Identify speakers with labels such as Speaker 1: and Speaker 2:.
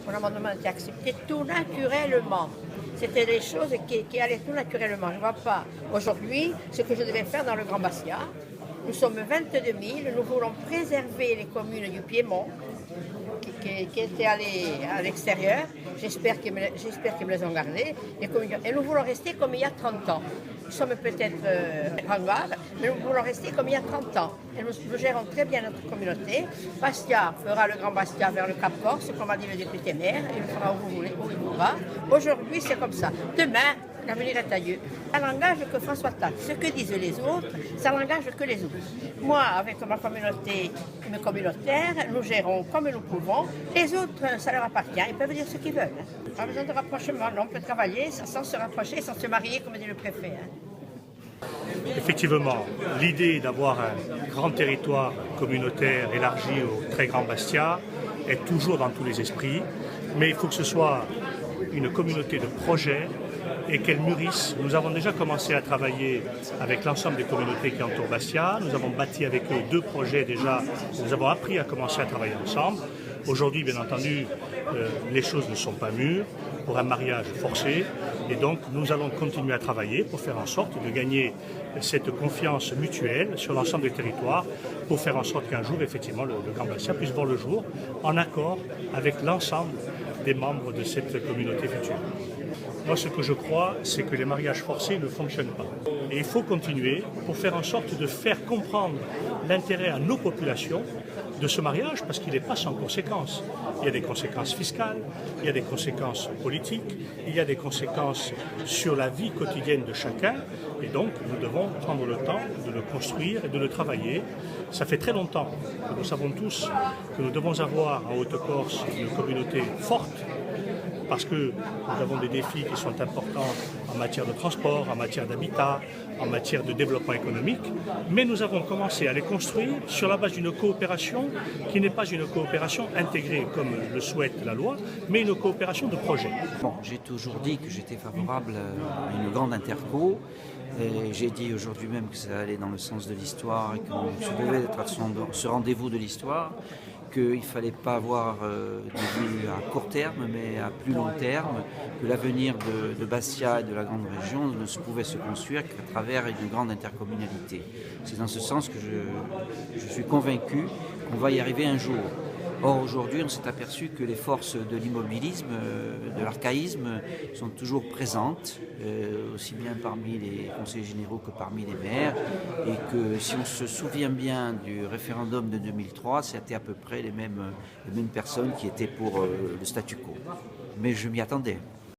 Speaker 1: mon amendement a été accepté tout naturellement. C'était des choses qui allaient tout naturellement. Je ne vois pas aujourd'hui ce que je devais faire dans le Grand Bastia. Nous sommes 22 000, nous voulons préserver les communes du Piémont qui étaient allées à l'extérieur. J'espère qu'ils me les ont gardées. Et nous voulons rester comme il y a 30 ans. Nous sommes peut-être ringards, mais nous voulons rester comme il y a 30 ans. Et nous gérons très bien notre communauté. Bastia fera le Grand Bastia vers le Cap Corse, comme a dit le député maire. Il le fera où il voudra. Aujourd'hui, c'est comme ça. Demain, l'avenir est à Dieu. Ça n'engage que François Tac. Ce que disent les autres, ça n'engage que les autres. Moi, avec ma communauté et mes communautaires, nous gérons comme nous pouvons. Les autres, ça leur appartient. Ils peuvent dire ce qu'ils veulent. Pas besoin de rapprochement. On peut travailler sans se rapprocher, sans se marier, comme dit le préfet.
Speaker 2: Effectivement, l'idée d'avoir un grand territoire communautaire élargi au très grand Bastia est toujours dans tous les esprits, mais il faut que ce soit une communauté de projets et qu'elle mûrisse. Nous avons déjà commencé à travailler avec l'ensemble des communautés qui entourent Bastia. Nous avons bâti avec eux 2 projets déjà. Nous avons appris à commencer à travailler ensemble. Aujourd'hui, bien entendu, les choses ne sont pas mûres pour un mariage forcé. Et donc, nous allons continuer à travailler pour faire en sorte de gagner cette confiance mutuelle sur l'ensemble des territoires pour faire en sorte qu'un jour, effectivement, le Grand Bastia puisse voir le jour en accord avec l'ensemble des membres de cette communauté future. Moi, ce que je crois, c'est que les mariages forcés ne fonctionnent pas. Et il faut continuer pour faire en sorte de faire comprendre l'intérêt à nos populations de ce mariage, parce qu'il n'est pas sans conséquences. Il y a des conséquences fiscales, il y a des conséquences politiques, il y a des conséquences sur la vie quotidienne de chacun. Et donc, nous devons prendre le temps de le construire et de le travailler. Ça fait très longtemps que nous savons tous que nous devons avoir en Haute-Corse une communauté forte, parce que nous avons des défis qui sont importants en matière de transport, en matière d'habitat, en matière de développement économique, mais nous avons commencé à les construire sur la base d'une coopération qui n'est pas une coopération intégrée comme le souhaite la loi, mais une coopération de projet.
Speaker 3: Bon, j'ai toujours dit que j'étais favorable à une grande interco. Et j'ai dit aujourd'hui même que ça allait dans le sens de l'histoire et que devait être à ce rendez-vous de l'histoire, qu'il ne fallait pas avoir des vues à court terme, mais à plus long terme, que l'avenir de Bastia et de la grande région ne se pouvait se construire qu'à travers une grande intercommunalité. C'est dans ce sens que je suis convaincu qu'on va y arriver un jour. Or, aujourd'hui, on s'est aperçu que les forces de l'immobilisme, de l'archaïsme, sont toujours présentes, aussi bien parmi les conseillers généraux que parmi les maires, et que si on se souvient bien du référendum de 2003, c'était à peu près les mêmes personnes qui étaient pour le statu quo. Mais je m'y attendais.